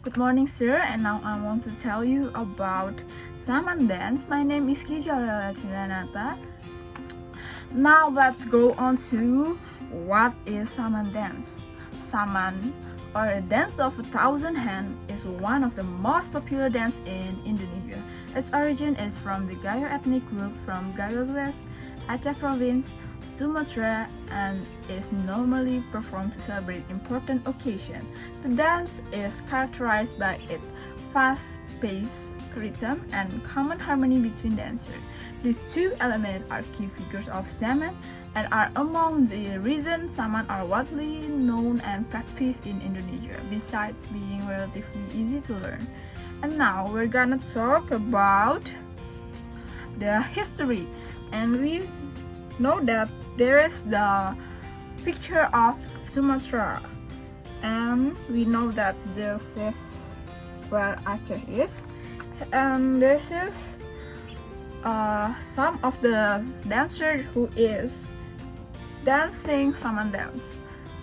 Good morning, sir, and now I want to tell you about SAMAN dance. My name is Kezia, Aurelia Cendranata. Now let's go on to what is SAMAN dance. SAMAN, or a dance of 1,000 hands, is one of the most popular dances in Indonesia. Its origin is from the Gayo ethnic group from Gayo West, Aceh province, Sumatra, and is normally performed to celebrate important occasions. The dance is characterized by its fast-paced rhythm and common harmony between dancers. These two elements are key figures of SAMAN and are among the reasons SAMAN are widely known and practiced in Indonesia, besides being relatively easy to learn. And now we're gonna talk about the history, and we know that there is the picture of Sumatra, and we know that this is where Aceh is, and this is some of the dancers who is dancing SAMAN dance.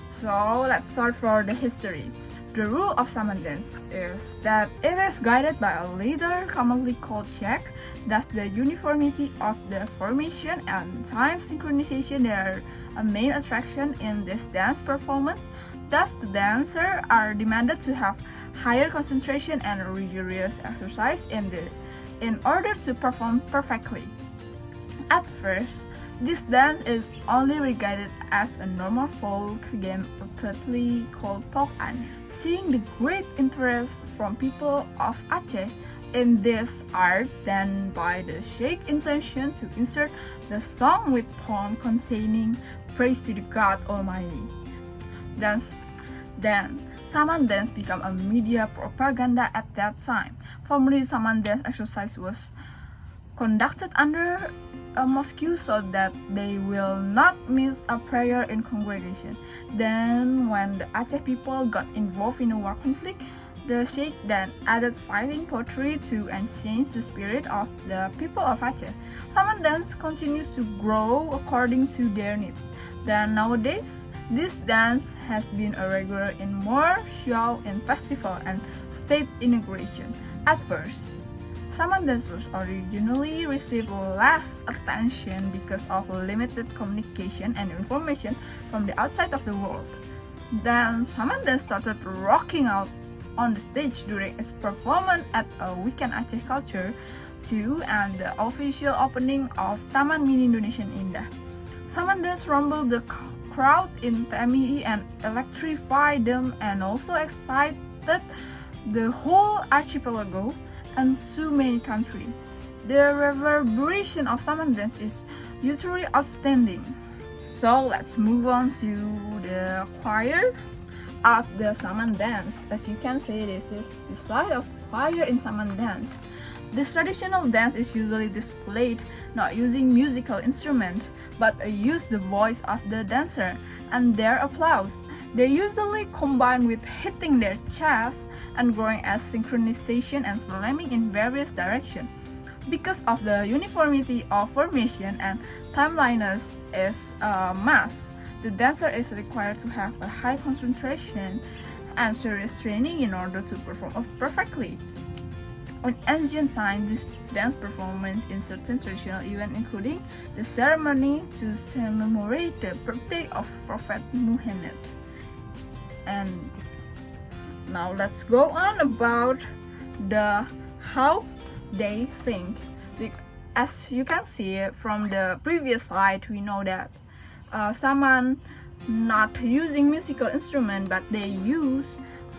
So let's start for the history. The rule of SAMAN dance is that it is guided by a leader commonly called sheikh. Thus, the uniformity of the formation and time synchronization are a main attraction in this dance performance. Thus, the dancers are demanded to have higher concentration and rigorous exercise in order to perform perfectly. At first, this dance is only regarded as a normal folk game, aptly called pokan. Seeing the great interest from people of Aceh in this art, then by the sheikh intention to insert the song with poem containing praise to the God Almighty. Then SAMAN dance became a media propaganda at that time. Formerly, SAMAN dance exercise was conducted under a mosque so that they will not miss a prayer in congregation. Then, when the Aceh people got involved in a war conflict, the sheikh then added fighting poetry to change the spirit of the people of Aceh. SAMAN dance continues to grow according to their needs. Then nowadays, this dance has been a regular in more show in festival and state inauguration. At first, SAMAN dance was originally received less attention because of limited communication and information from the outside of the world. Then SAMAN dance started rocking out on the stage during its performance at a Weekend Aceh Culture 2 and the official opening of Taman Mini Indonesian Indah. SAMAN dance rumbled the crowd in PMII and electrified them and also excited the whole archipelago and too many countries. The reverberation of SAMAN dance is usually outstanding. So let's move on to the choir of the SAMAN dance. As you can see, this is the side of choir in SAMAN dance. The traditional dance is usually displayed not using musical instruments, but use the voice of the dancer and their applause. They usually combine with hitting their chest and growing as synchronization and slamming in various directions. Because of the uniformity of formation and timeliness is a must, the dancer is required to have a high concentration and serious training in order to perform perfectly. On ancient times, this dance performance in certain traditional events, including the ceremony to commemorate the birthday of Prophet Muhammad. And now let's go on about how they sing. As you can see from the previous slide, we know that SAMAN not using musical instrument, but they use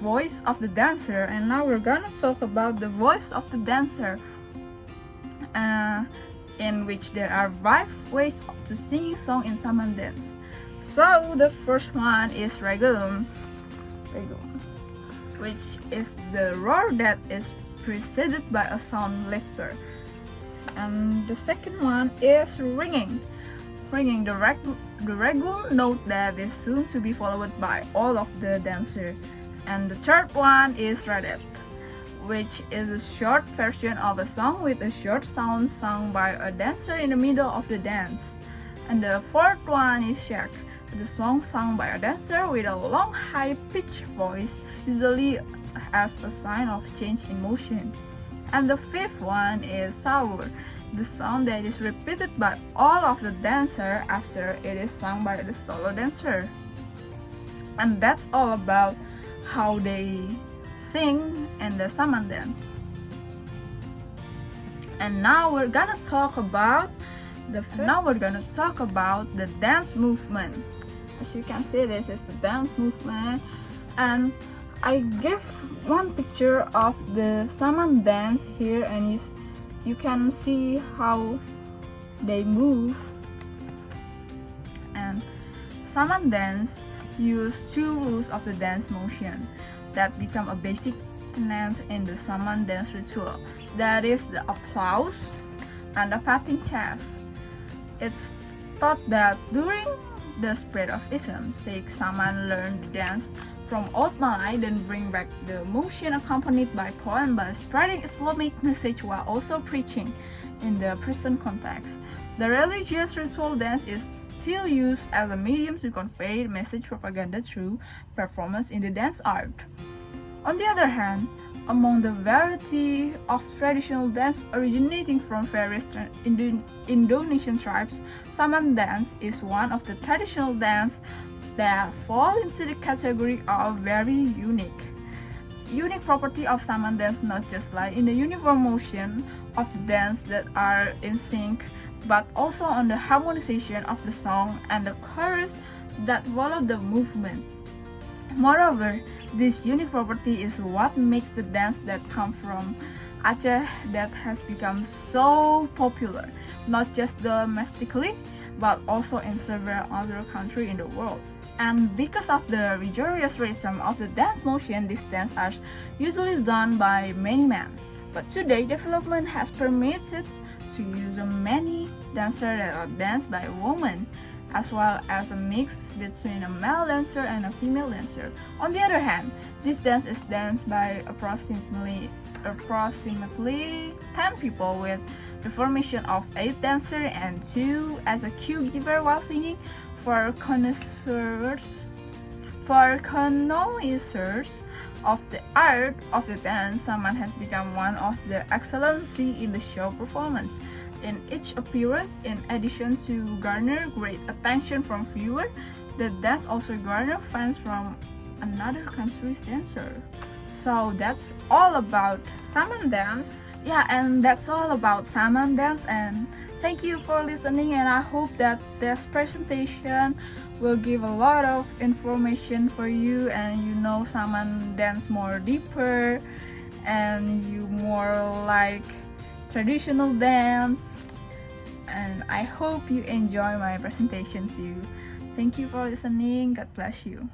voice of the dancer. And now we're gonna talk about the voice of the dancer, in which there are 5 ways to sing song in SAMAN dance. So the first one is regum, which is the roar that is preceded by a sound lifter. And the second one is ringing, the regum note that is soon to be followed by all of the dancers. And the third one is radet, which is a short version of a song with a short sound sung by a dancer in the middle of the dance. And the fourth one is shak, the song sung by a dancer with a long high-pitched voice, usually as a sign of change in motion. And the fifth one is sour, the song that is repeated by all of the dancers after it is sung by the solo dancer. And that's all about how they sing in the SAMAN dance. And now we're gonna talk about the dance movement. As you can see, this is the dance movement, and I give one picture of the SAMAN dance here, and you can see how they move. And SAMAN dance use two rules of the dance motion that become a basic tenet in the SAMAN dance ritual. That is the applause and the patting chest. It's thought that during the spread of Islam, Sikh SAMAN learned the dance from Old Malay, then bring back the motion accompanied by poem by spreading Islamic message while also preaching in the present context. The religious ritual dance is still used as a medium to convey message propaganda through performance in the dance art. On the other hand, among the variety of traditional dance originating from various Indonesian tribes, SAMAN dance is one of the traditional dance that fall into the category of very unique. Unique property of SAMAN dance not just lie in the uniform motion of the dance that are in sync, but also on the harmonization of the song and the chorus that follow the movement. Moreover, this unique property is what makes the dance that comes from Aceh that has become so popular, not just domestically, but also in several other countries in the world. And because of the rigorous rhythm of the dance motion, these dances are usually done by many men. But today, development has permitted to use many dancers that are danced by women, as well as a mix between a male dancer and a female dancer. On the other hand, this dance is danced by approximately 10 people with the formation of 8 dancers and 2 as a cue giver while singing. For connoisseurs of the art of the dance, SAMAN has become one of the excellency in the show performance. In each appearance, in addition to garner great attention from viewers, the dance also garner fans from another country's dancer. So that's all about SAMAN dance. Yeah, and that's all about SAMAN dance, and thank you for listening, and I hope that this presentation will give a lot of information for you, and you know SAMAN dance more deeper, and you more like traditional dance. And I hope you enjoy my presentation too. Thank you for listening. God bless you.